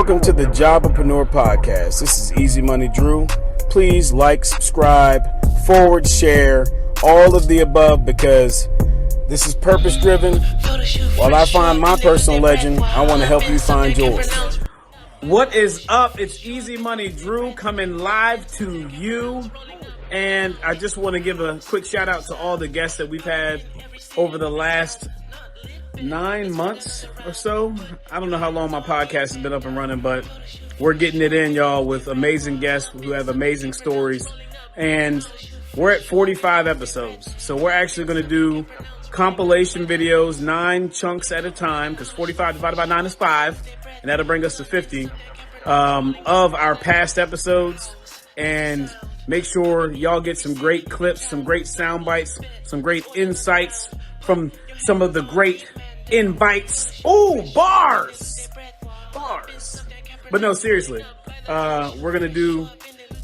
Welcome to the Jobpreneur Podcast. This is Easy Money Drew. Please like, subscribe, forward, share, all of the above, because this is purpose driven. While I find my personal legend, I want to help you find yours. What is up? It's Easy Money Drew coming live to you. And I just want to give a quick shout out to all the guests that we've had over the last 9 months or so. I don't know how long my podcast has been up and running, but we're getting it in, y'all, with amazing guests who have amazing stories. And we're at 45 episodes. So we're actually going to do compilation videos, 9 chunks at a time, because 45 divided by 9 is 5, and that'll bring us to 50 of our past episodes. And make sure y'all get some great clips, some great sound bites, some great insights from some of the great invites. Oh, bars. But no, seriously, we're going to do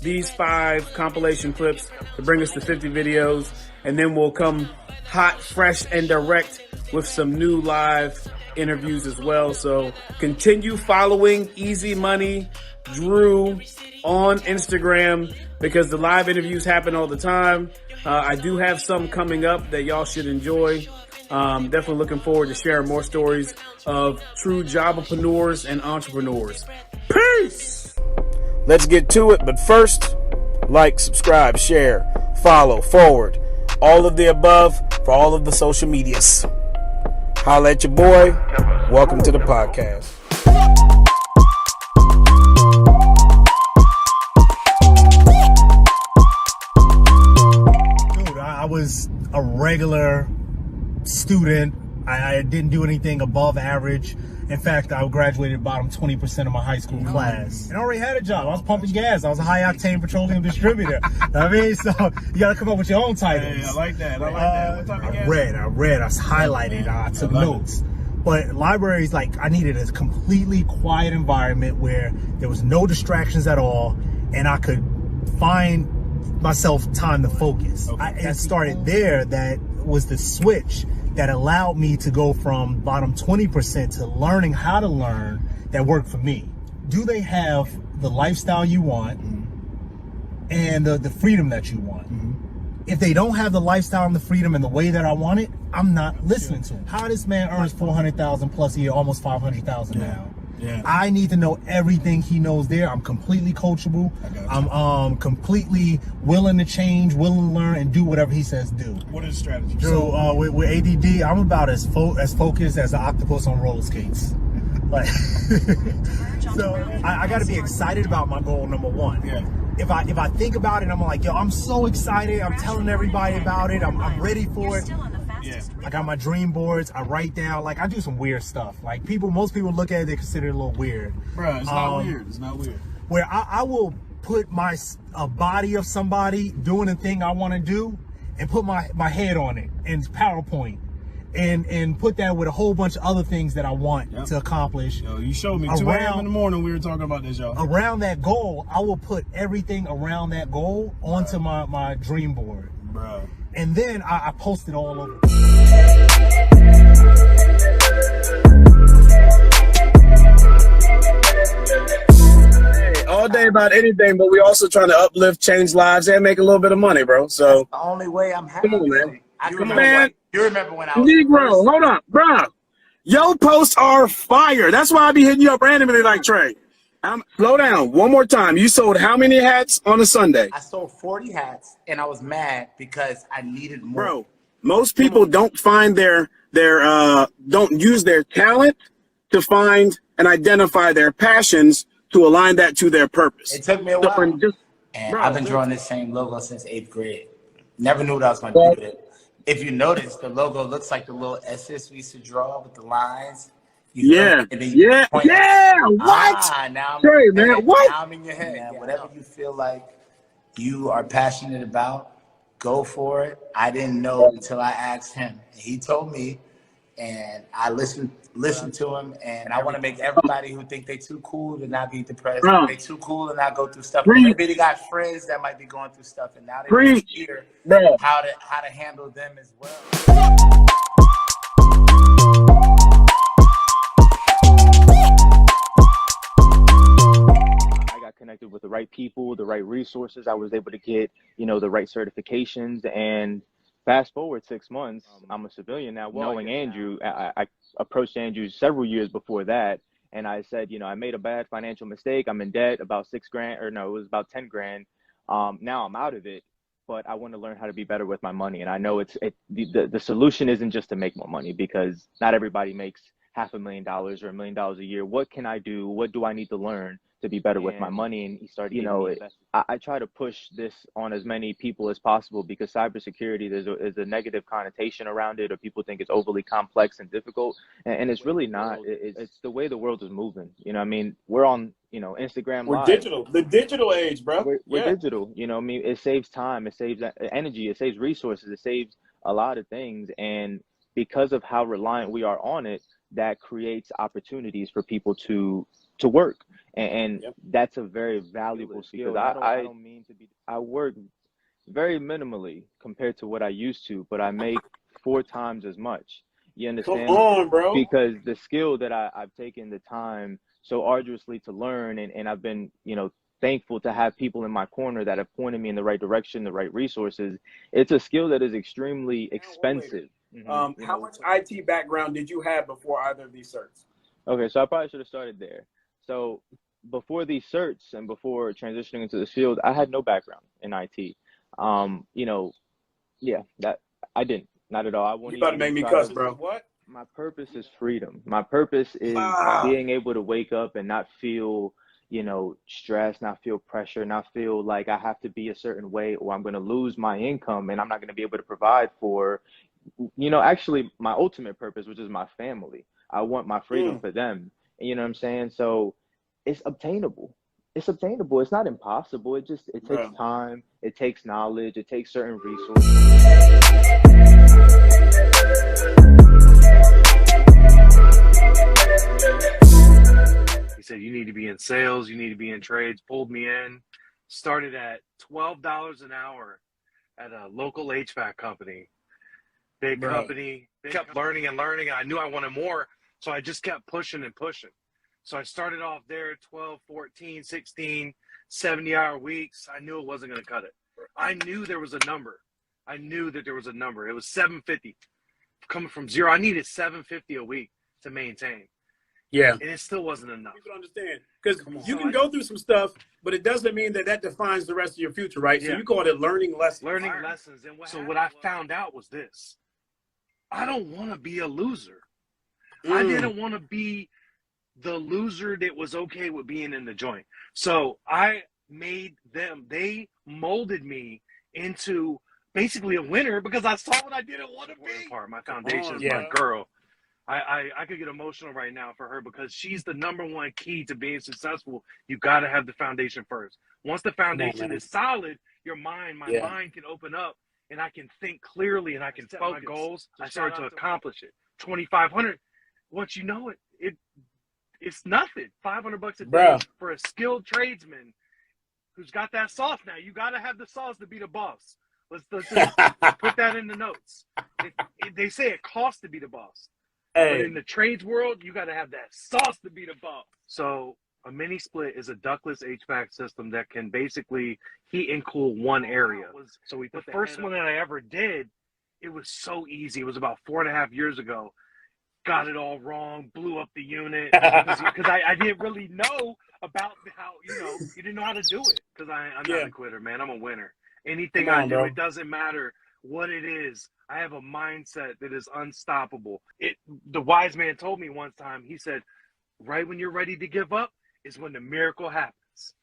these 5 compilation clips to bring us to 50 videos. And then we'll come hot, fresh, and direct with some new live interviews as well. So continue following Easy Money Drew on Instagram, because the live interviews happen all the time. I do have some coming up that y'all should enjoy. Definitely looking forward to sharing more stories of true jobpreneurs and entrepreneurs. Peace! Let's get to it, but first, like, subscribe, share, follow, forward, all of the above for all of the social medias. Holla at your boy. Welcome to the podcast. I was a regular student. I didn't do anything above average. In fact, I graduated bottom 20% of my high school class. And I already had a job. I was pumping gas. I was a high-octane petroleum distributor. I mean, so you got to come up with your own titles. Hey, I like that. What type of gas? I read. I highlighted. I took notes. But libraries, I needed a completely quiet environment where there was no distractions at all, and I could find myself time to focus. It started there. That was the switch that allowed me to go from bottom 20% to learning how to learn that worked for me. Do they have the lifestyle you want and the freedom that you want? If they don't have the lifestyle and the freedom and the way that I want it, I'm not listening to them. How this man earns $400,000 plus a year, almost $500,000 now. Yeah. I need to know everything he knows there. I'm completely coachable. I'm completely willing to change, willing to learn, and do whatever he says do. What is the strategy? So with ADD, I'm about as focused as an octopus on roller skates. So I got to be excited about my goal number one. Yeah. If I think about it, I'm like, yo, I'm so excited. I'm telling everybody about it. I'm ready for it. Yeah. I got my dream boards. I write down, I do some weird stuff. Most people look at it, they consider it a little weird. Bro, it's not weird. It's not weird. Where I will put a body of somebody doing the thing I want to do and put my head on it in PowerPoint and put that with a whole bunch of other things that I want to accomplish. Yo, you showed me 2 a.m. in the morning we were talking about this, y'all. Around that goal, I will put everything around that goal onto my dream board. Bro. And then I post it all over. Hey, all day about anything, but we also trying to uplift, change lives, and make a little bit of money, bro. So the only way I'm happy. come on, man. You remember when I was Negro, hold up, bro. Yo posts are fire. That's why I be hitting you up randomly like Trey. Slow down. One more time. You sold how many hats on a Sunday? I sold 40 hats, and I was mad because I needed more. Bro, most people don't find don't use their talent to find and identify their passions to align that to their purpose. It took me a while. I've been drawing this same logo since 8th grade. Never knew what I was going to do with it. If you notice, the logo looks like the little S's we used to draw with the lines. What? Now Trey, man, what? Now I'm in your head. Yeah, whatever you feel like you are passionate about, go for it. I didn't know until I asked him. He told me, and I listened to him. And I want to make everybody who think they too cool to not be depressed, they too cool to not go through stuff. Maybe they got friends that might be going through stuff, and now they need to hear how to handle them as well. right people, the right resources. I was able to get, the right certifications. And fast forward 6 months, I'm a civilian now. Knowing Andrew, I approached Andrew several years before that. And I said, I made a bad financial mistake. I'm in debt about 6 grand, or no, it was about 10 grand. Now I'm out of it, but I want to learn how to be better with my money. And I know the solution isn't just to make more money, because not everybody makes $500,000 or $1 million a year. What can I do? What do I need to learn to be better with my money? And he started, I try to push this on as many people as possible, because cybersecurity, there's a negative connotation around it, or people think it's overly complex and difficult. And it's really not. It's the way the world is moving. I mean, we're on, Instagram We're Live. digital, the digital age, bro. We're digital. I mean, it saves time, it saves energy, it saves resources, it saves a lot of things. And because of how reliant we are on it, that creates opportunities for people to work. And that's a very valuable skill. I don't mean to be, I work very minimally compared to what I used to, but I make 4 times as much. You understand? Come on, bro. Because the skill that I've taken the time so arduously to learn, and I've been, thankful to have people in my corner that have pointed me in the right direction, the right resources. It's a skill that is extremely expensive. How much IT background did you have before either of these certs? Okay, so I probably should have started there. So before these certs and before transitioning into this field, I had no background in IT. That I didn't, not at all. I won't. You about to make me cuss, bro. What? My purpose is freedom. My purpose is being able to wake up and not feel, stress, not feel pressure, not feel like I have to be a certain way, or I'm going to lose my income and I'm not going to be able to provide for, actually my ultimate purpose, which is my family. I want my freedom for them. You know what I'm saying? So it's obtainable. It's obtainable. It's not impossible. It takes time. It takes knowledge. It takes certain resources. He said, you need to be in sales. You need to be in trades. Pulled me in. Started at $12 an hour at a local HVAC company. Big company. Kept learning and learning. I knew I wanted more. So I just kept pushing and pushing. So I started off there 12, 14, 16, 70-hour weeks. I knew it wasn't going to cut it. I knew there was a number. I knew that there was a number. It was 750. Coming from zero, I needed 750 a week to maintain. Yeah. And it still wasn't enough. People understand. Because you can go through some stuff, but it doesn't mean that defines the rest of your future, right? So you call it learning lessons. Learning lessons. And what I found out was this. I don't want to be a loser. I didn't want to be the loser that was okay with being in the joint. So I made them, they molded me into basically a winner, because I saw what I didn't want to be. My foundation is my girl. I could get emotional right now for her, because she's the #1 key to being successful. You got to have the foundation first. Once the foundation is solid, your mind, my mind can open up, and I can think clearly, and I can set my goals. I started to accomplish it. 2,500. Once you know it, it's nothing. $500 a day for a skilled tradesman who's got that sauce. Now you got to have the sauce to be the boss. Let's just put that in the notes. They say it costs to be the boss. But in the trades world, you got to have that sauce to be the boss. So a mini split is a ductless HVAC system that can basically heat and cool one area. So the first one that I ever did, it was so easy. It was about 4.5 years ago. Got it all wrong, blew up the unit, because I didn't really know about how, you didn't know how to do it, because I'm not a quitter, man. I'm a winner. Anything I do, it doesn't matter what it is. I have a mindset that is unstoppable. The wise man told me one time, he said, right when you're ready to give up is when the miracle happens.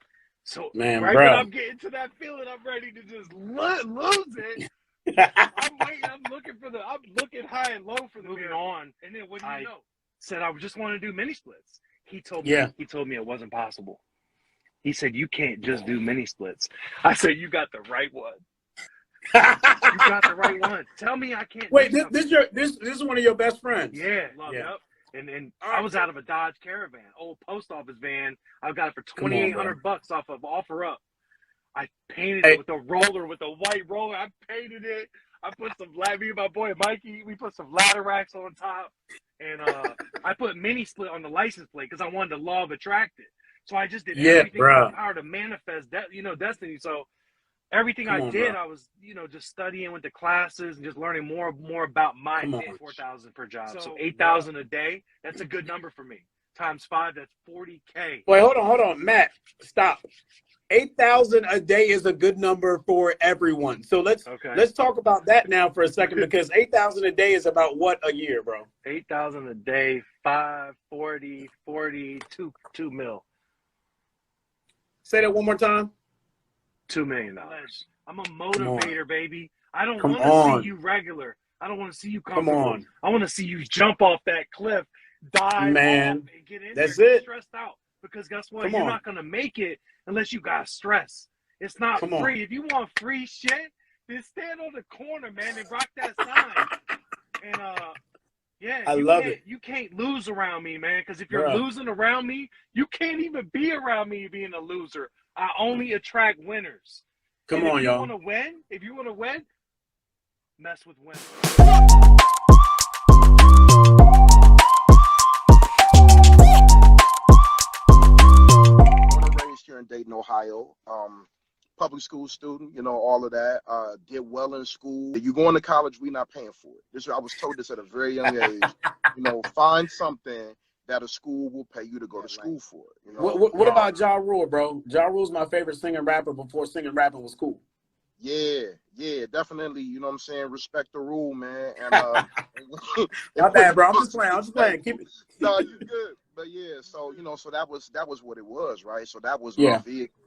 So when I'm getting to that feeling, I'm ready to just lose it. I'm waiting. I'm looking high and low for the moving on. And then what do you know? Said I just want to do mini splits. He told me it wasn't possible. He said, you can't just do mini splits. I said, you got the right one. You got the right one. Tell me I can't. Wait, this is one of your best friends. Yeah. Yep. And I was out of a Dodge Caravan, old post office van. I got it for $2,800 off of OfferUp. I painted it with a roller, with a white roller. I painted it. I put some, me and my boy Mikey, we put some ladder racks on top. And I put mini split on the license plate because I wanted the law of attraction. So I just did Yeah, everything in bro. my power to manifest that, destiny. So everything I did, I was, just studying, went to classes, and just learning more about my Come on. niche. 4,000 per job, so 8,000 a day. That's a good number for me. Times 5, that's 40K. Wait, hold on, Matt. Stop. 8,000 a day is a good number for everyone. So let's talk about that now for a second, because 8,000 a day is about what a year, bro? 8,000 a day, 5, 40, 2 mil. Say that one more time. $2 million. I'm a motivator, baby. I don't Come want to on. see you regular. I don't want to see you Come comfortable. on. I want to see you jump off that cliff, dive Man, off, and get in that's there, it. get stressed out. Because guess what? Come You're on. not going to make it unless you got stress. It's not Come on. free. If you want free shit, then stand on the corner, man, and rock that sign. And yeah, I love it. You can't lose around me, man. Because if you're Bruh. losing around me, you can't even be around me being a loser. I only attract winners. Come and on, y'all. If you want to win, mess with winners. Born and raised here in Dayton, Ohio. Public school student, all of that. Did well in school. If you going to college, we not paying for it. I was told this at a very young age. Find something that a school will pay you to go to school for. What about Ja Rule, bro? Ja Rule's my favorite singer rapper before singing rapping was cool. Yeah, definitely. You know what I'm saying? Respect the rule, man. And Not bad, bro. I'm just playing. Keep it. No, you good. But yeah, so so that was what it was, right? So that was Yeah. my vehicle.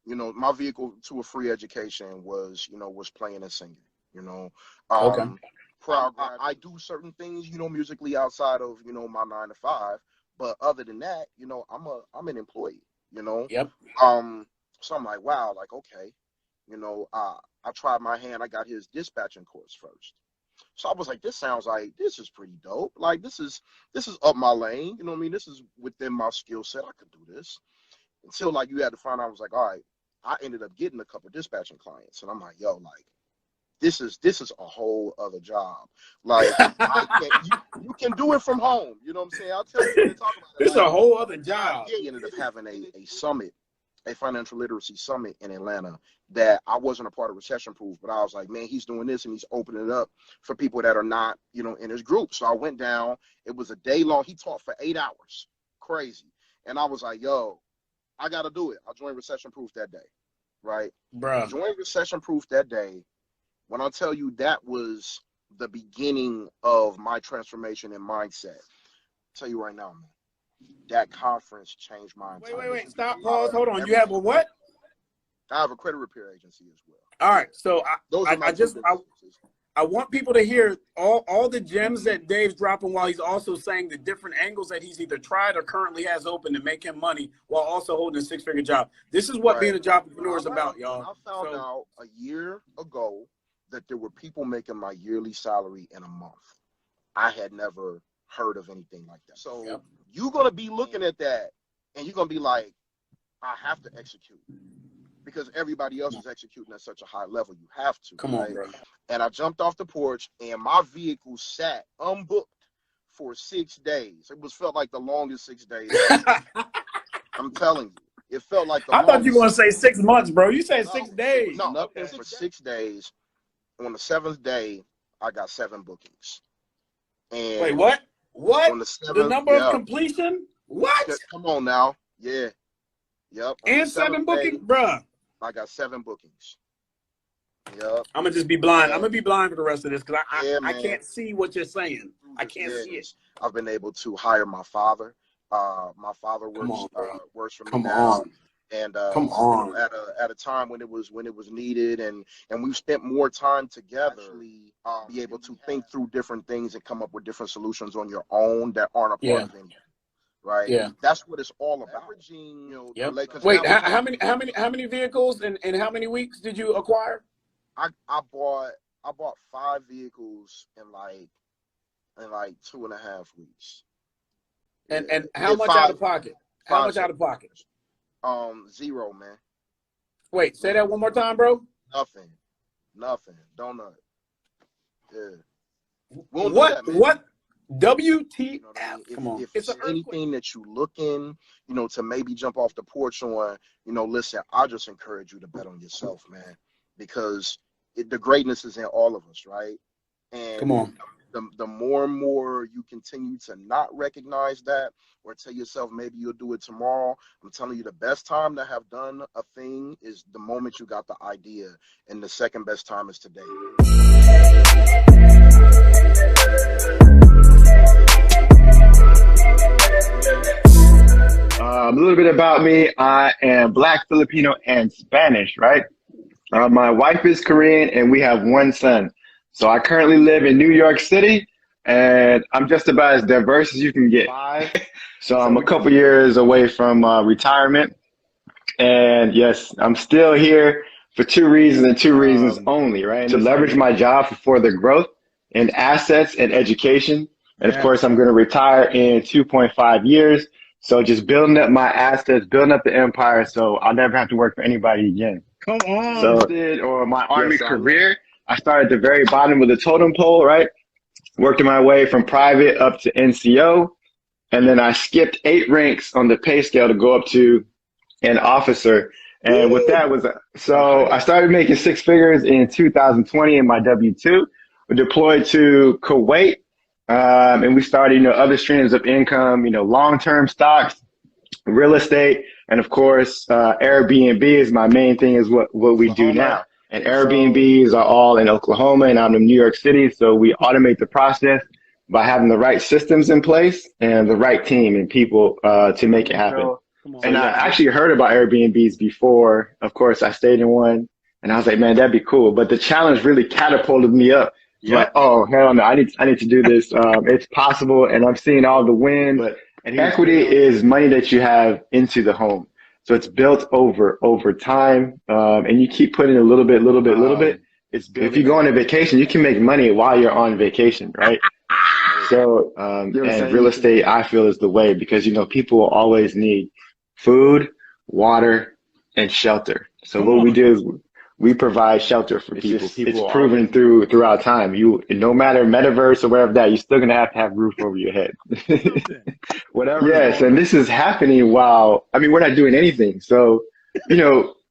My vehicle to a free education was playing and singing. Okay. I do certain things, musically outside of my 9 to 5, but other than that, I'm an employee. Yep. So I'm like, wow, like okay. I tried my hand. I got his dispatching course first. So I was like, this is pretty dope. Like, this is up my lane. You know what I mean? This is within my skill set. I could do this. Until, like, you had to find out, I was like, all right, I ended up getting a couple dispatching clients. And I'm like, yo, like, this is a whole other job. Like, you can do it from home. You know what I'm saying? I'll tell you when they talk about it. This is a whole other job. Yeah, he ended up having a summit, a financial literacy summit in Atlanta that I wasn't a part of Recession Proof, but I was like, man, he's doing this and he's opening it up for people that are not, in his group. So I went down. It was a day long. He taught for 8 hours. Crazy. And I was like, yo, I got to do it. I joined Recession Proof that day, right? Bruh. Joined Recession Proof that day. When I tell you that was the beginning of my transformation and mindset, I'll tell you right now, man. That conference changed my entire. Wait. Stop. Pause. Hold on. You have a what? I have a credit repair agency as well. All right. So I want people to hear all the gems that Dave's dropping while he's also saying the different angles that he's either tried or currently has open to make him money while also holding a 6-figure job. This is what being a jobpreneur is about, y'all. I found out a year ago that there were people making my yearly salary in a month. I had never heard of anything like that. So you're going to be looking at that and you're going to be like, I have to execute because everybody else is executing at such a high level. You have to. Come on, bro. And I jumped off the porch and my vehicle sat unbooked for 6 days. It felt like the longest 6 days. I'm telling you, it felt like I thought you were going to say 6 months, bro. You said 6 days. No, nothing for 6 days. On the 7th day, I got 7 bookings. And wait, what? What? On the 7th, the number of completion? What? Come on now. Yeah. Yep. And 7 bookings, bruh. I got 7 bookings. Yep. I'm gonna just be blind. I'm gonna be blind for the rest of this because I can't see what you're saying. I can't see it. I've been able to hire my father. My father works for me now. On. And come on, at a time when it was needed, and we've spent more time together. Be able to think through different things and come up with different solutions on your own that aren't a part of anything. Right. Yeah. That's what it's all about. Wait, how many vehicles and how many weeks did you acquire? I bought 5 vehicles in like 2.5 weeks. And how much out of pocket? How much out of pocket? 0, man. Wait, say that one more time, bro. Nothing. Donut. Yeah. What WTF? You know what I mean? Come on. If It's it's an earthquake. anything that you looking, to maybe jump off the porch on, listen, I just encourage you to bet on yourself, man, because the greatness is in all of us, right? Come And on. the more and more you continue to not recognize that or tell yourself maybe you'll do it tomorrow, I'm telling you, the best time to have done a thing is the moment you got the idea, and the second best time is today. A little bit about me. I am Black, Filipino, and Spanish, right? My wife is Korean, and we have one son. So I currently live in New York City, and I'm just about as diverse as you can get. So I'm a couple years away from retirement. And yes, I'm still here for two reasons and two reasons only, right? To leverage my job for further growth in assets and education. And of course, I'm going to retire in 2.5 years. So just building up my assets, building up the empire, so I'll never have to work for anybody again. Come on. So, or my Army career, I started at the very bottom of the totem pole, right? Working my way from private up to NCO. And then I skipped 8 ranks on the pay scale to go up to an officer. And with that was, so I started making 6 figures in 2020 in my W-2. We deployed to Kuwait. And we started, other streams of income, long-term stocks, real estate, and of course, Airbnb is my main thing, is what we do now. And Airbnbs are all in Oklahoma, and I'm in New York City. So we automate the process by having the right systems in place and the right team and people to make it happen. And I actually heard about Airbnbs before. Of course, I stayed in one, and I was like, man, that'd be cool. But the challenge really catapulted me up. Like, oh, hell no, I need to do this. It's possible, and I'm seeing all the wins. But equity is money that you have into the home. So it's built over time, and you keep putting a little bit. If you go on a vacation, you can make money while you're on vacation, right? So, and real estate, I feel, is the way, because, people will always need food, water, and shelter. So what we do is we provide shelter for people. It's proven throughout time. No matter metaverse or wherever that, you're still going to have roof over your head. Whatever. Yes, and this is happening while, we're not doing anything. So, and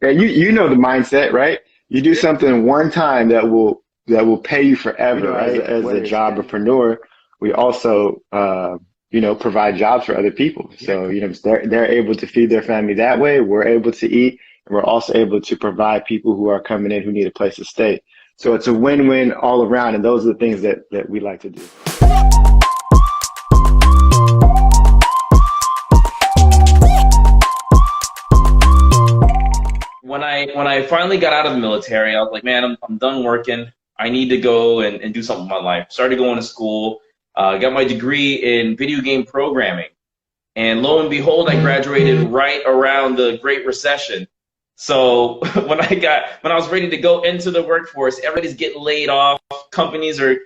you know the mindset, right? You do something one time that will pay you forever, right? As a jobpreneur, we also, provide jobs for other people. So, they're able to feed their family that way. We're able to eat. And we're also able to provide people who are coming in who need a place to stay. So it's a win-win all around. And those are the things that we like to do. When I finally got out of the military, I was like, man, I'm done working. I need to go and do something with my life. Started going to school, got my degree in video game programming. And lo and behold, I graduated right around the Great Recession. So when I was ready to go into the workforce, everybody's getting laid off. Companies are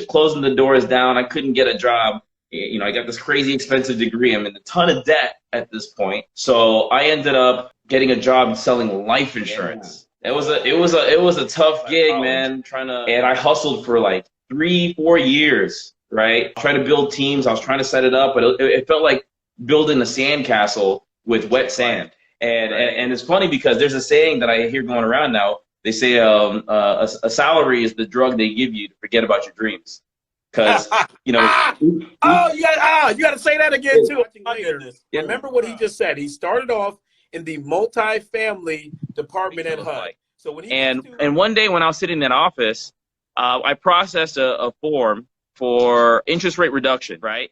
closing the doors down. I couldn't get a job. I got this crazy expensive degree. I'm in a ton of debt at this point. So I ended up getting a job selling life insurance. It was a tough gig, man. And I hustled for like 3-4 years, right? Trying to build teams. I was trying to set it up, but it felt like building a sandcastle with wet sand. And it's funny because there's a saying that I hear going around now. They say a salary is the drug they give you to forget about your dreams. Because, you got to say that again, too. My goodness. Remember what he just said. He started off in the multifamily department at HUD. So when and one day when I was sitting in that office, I processed a form for interest rate reduction, right?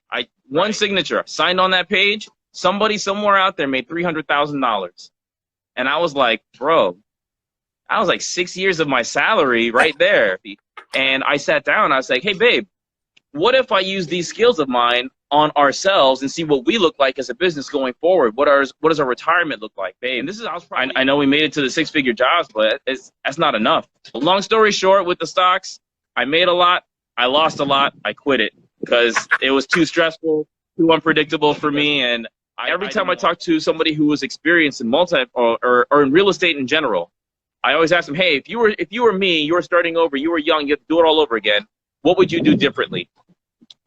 One signature, signed on that page. Somebody somewhere out there made $300,000. And I was like, bro, I was like 6 years of my salary right there. And I sat down, I was like, hey, babe, what if I use these skills of mine on ourselves and see what we look like as a business going forward? What does our retirement look like, babe? And I know we made it to the 6-figure jobs, but that's not enough. Long story short, with the stocks, I made a lot, I lost a lot, I quit it because it was too stressful, too unpredictable for me. And every time I talk to somebody who was experienced in or in real estate in general, I always ask them, hey, if you were me, you were starting over, you were young, you have to do it all over again, what would you do differently?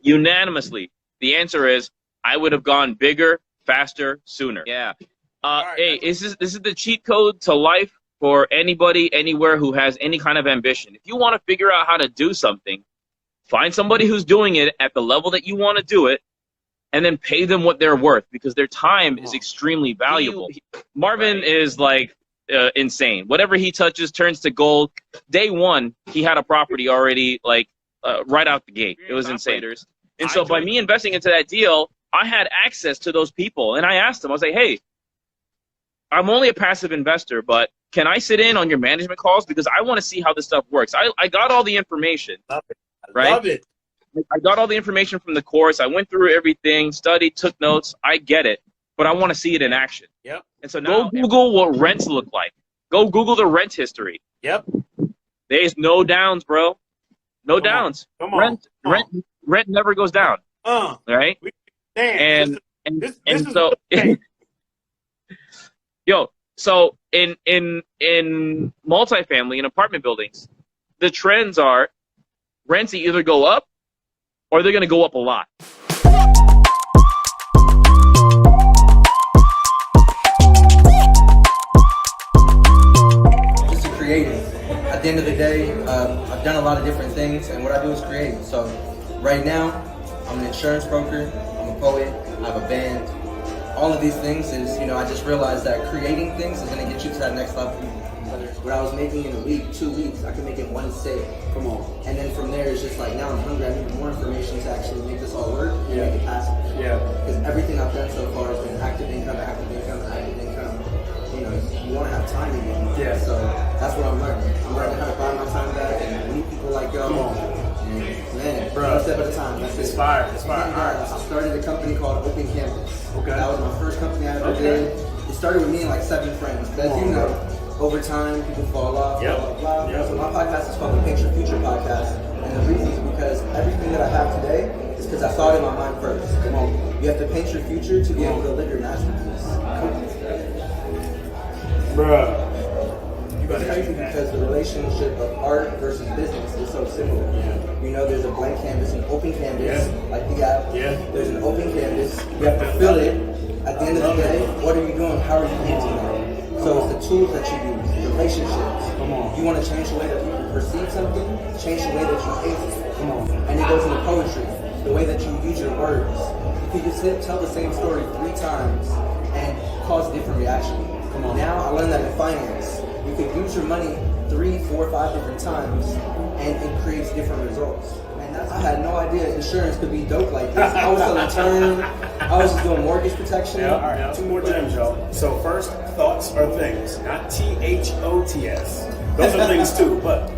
unanimously, the answer is I would have gone bigger, faster, sooner. Yeah. Hey, this is the cheat code to life for anybody, anywhere who has any kind of ambition. If you want to figure out how to do something, find somebody who's doing it at the level that you want to do it, and then pay them what they're worth, because their time is extremely valuable. Marvin is like insane. Whatever he touches turns to gold. Day one, he had a property already, like right out the gate. It was insane. And so by me investing into that deal, I had access to those people. And I asked them, I was like, hey, I'm only a passive investor, but can I sit in on your management calls? Because I want to see how this stuff works. I got all the information. Right? Love it. I got all the information from the course. I went through everything, studied, took notes. I get it, but I want to see it in action. Yep. And so now, go Google what rents look like. Go Google the rent history. Yep. There's no downs, bro. No downs. Come on. Rent never goes down. Right? Damn. And so yo, so in multifamily, in apartment buildings, the trends are rents either go up or they're going to go up a lot. Just a creative. At the end of the day, I've done a lot of different things, and what I do is create. So right now, I'm an insurance broker, I'm a poet, I have a band. All of these things is, I just realized that creating things is going to get you to that next level. What I was making in a week, 2 weeks, I could make it one sale. Come on. And then from there, it's just like, now I'm hungry, I need more information to actually make this all work and make it passive. Yeah. Because everything I've done so far has been active income, active income, active income. You want to have time again. Yeah. So that's what I'm learning. I'm learning how to buy my time back and meet people like y'all. Come on. Man, one step at a time. That's it. Inspired. I started a company called Open Campus. Okay. That was my first company I ever did. It started with me and like 7 friends. But as you know, over time, people fall off, blah, blah. So my podcast is called the Paint Your Future Podcast. And the reason is because everything that I have today is because I saw it in my mind first. Come on. You have to paint your future to be able to live your masterpiece. Bruh. It's crazy because the relationship of art versus business is so similar. There's a blank canvas, an open canvas, like the app. There's an open canvas. You have to fill it. At the end of the day, what are you doing? How are you painting it? So it's the tools that you use, relationships. Come on. You want to change the way that people perceive something, change the way that you paint it. Come on. And it goes into poetry, the way that you use your words. You can just tell the same story 3 times and cause different reaction. Come on. Now I learned that in finance. You could use your money 3, 4, 5 different times and it creates different results. I had no idea insurance could be dope like this. I was selling term. I was just doing mortgage protection. All right, 2 more gems, y'all. So first, thoughts are things, not THOTS. Those are things too, but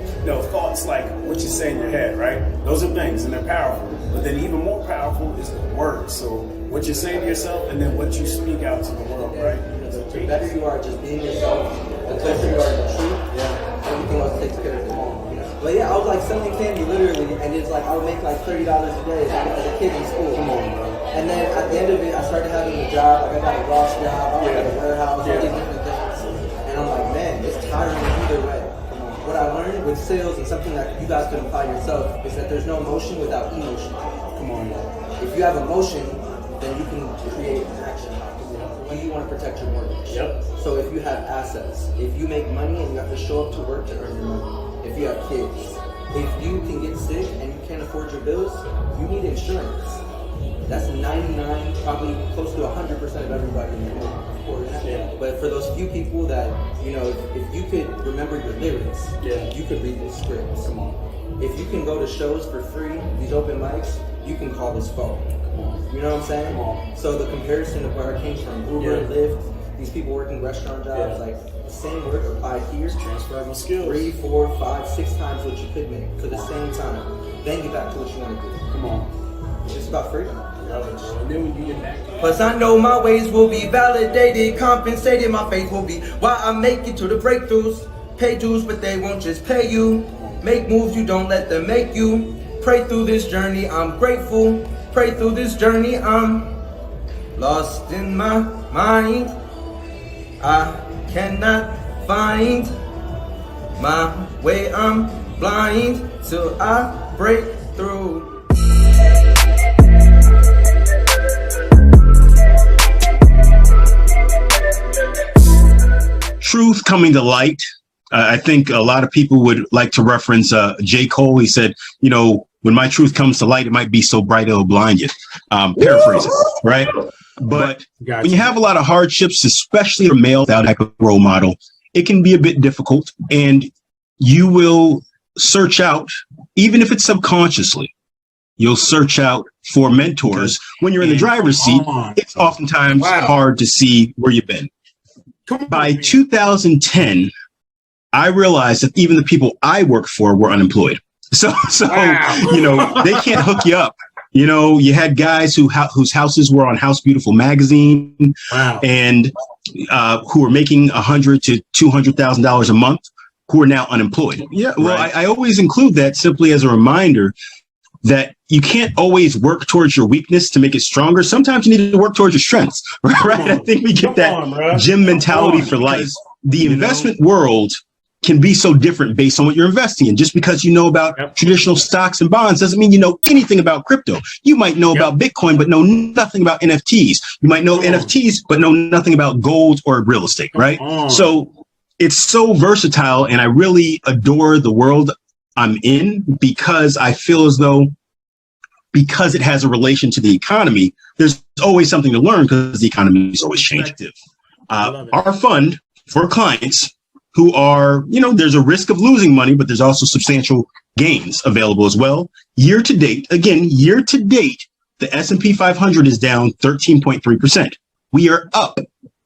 thoughts like what you say in your head, right? Those are things, and they're powerful. But then even more powerful is the words. So what you say to yourself, and then what you speak out to the world, right? The better you are just being yourself, the closer you are to the truth, everything else takes care of it. But yeah, I was like selling candy literally, and it's like I would make like $30 a day as a kid in school. Come on, bro. And then at the end of it, I started having a job. Like I got a Ross job, I was at a warehouse, all these different things. And I'm like, man, it's tiring either way. What I learned with sales and something that you guys can apply yourself is that there's no emotion without emotion. Come on, if you have emotion, then you can create action. When you want to protect your mortgage. So if you have assets, if you make money and you have to show up to work to earn your money. If you have kids, if you can get sick and you can't afford your bills, you need insurance. That's 99, probably close to 100% of everybody in the world, of course. But for those few people that, if you could remember your lyrics, you could read the scripts. Come on. If you can go to shows for free, these open mics, you can call this phone. You know what I'm saying? Come on. So the comparison of where I came from, Uber, Lyft, these people working restaurant jobs, like the same work applied here. Transferable skills. 3, 4, 5, 6 times what you could make for the same time. Then get back to what you want to do. Come on. It's just about freedom. And then when you get back. Plus I know my ways will be validated, compensated, my faith will be why I make it to the breakthroughs. Pay dues, but they won't just pay you. Make moves, you don't let them make you. Pray through this journey, I'm grateful. Pray through this journey, I'm lost in my mind. I cannot find my way, I'm blind till I break through. truth coming to light, I think a lot of people would like to reference J. Cole. He said, you know, when my truth comes to light, it might be so bright it'll blind you. Paraphrasing, right? But when you have a lot of hardships, especially a male without a type of role model, it can be a bit difficult. And you will search out, even if it's subconsciously, you'll search out for mentors. When you're in the driver's seat, it's oftentimes hard to see where you've been. By 2010, I realized that even the people I worked for were unemployed. So you know, they can't hook you up. You know, you had guys whose houses were on House Beautiful magazine, and who were making $100,000 to $200,000 a month, who are now unemployed. Yeah, well, I always include that simply as a reminder that you can't always work towards your weakness to make it stronger. Sometimes you need to work towards your strengths, right? I think we get that gym mentality for life. The investment world can be so different based on what you're investing in. Just because you know about traditional stocks and bonds doesn't mean you know anything about crypto. You might know about Bitcoin, but know nothing about NFTs. You might know NFTs, but know nothing about gold or real estate, right? So it's so versatile, and I really adore the world I'm in because I feel as though, because it has a relation to the economy, there's always something to learn because the economy is always changing. Our fund for clients who are, you know, there's a risk of losing money, but there's also substantial gains available as well. Year to date, the S&P 500 is down 13.3%. We are up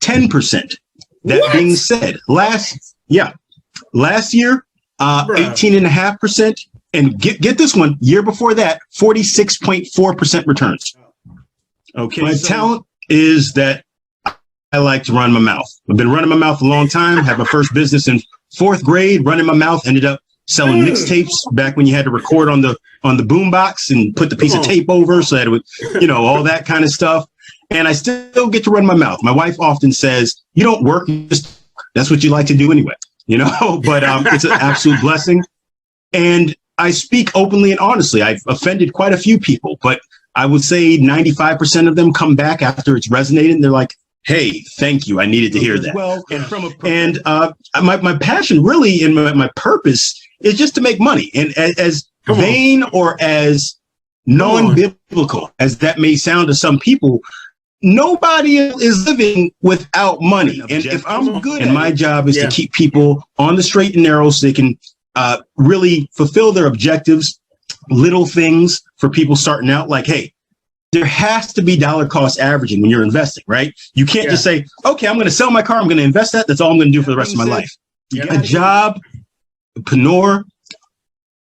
10%. That being said, last year, 18.5%. And get this one, year before that, 46.4% returns. Okay. My talent is that I like to run my mouth. I've been running my mouth a long time. Had my first business in 4th grade, running my mouth, ended up selling mixtapes back when you had to record on the boombox and put the piece of tape over so that it would, you know, all that kind of stuff. And I still get to run my mouth. My wife often says, you don't work, that's what you like to do anyway, you know, but it's an absolute blessing. And I speak openly and honestly. I've offended quite a few people, but I would say 95% of them come back after it's resonated and they're like, hey, thank you. I needed to hear that. Well, and my passion really and my purpose is just to make money. And as vain or as non-biblical as that may sound to some people, nobody is living without money. And if I'm good, and my job is to keep people on the straight and narrow so they can really fulfill their objectives, little things for people starting out, like, hey, there has to be dollar cost averaging when you're investing, right? You can't just say, okay, I'm going to sell my car, I'm going to invest that. That's all I'm going to do for the rest of my life. A jobpreneur,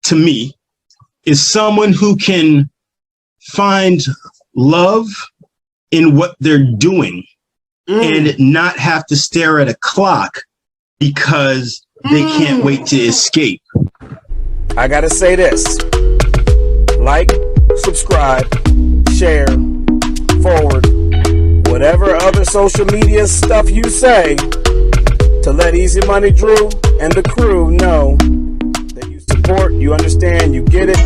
to me, is someone who can find love in what they're doing and not have to stare at a clock because they can't wait to escape. I gotta say this: like, subscribe, share, forward, whatever other social media stuff you say, to let Easy Money Drew and the crew know that you support, you understand, you get it.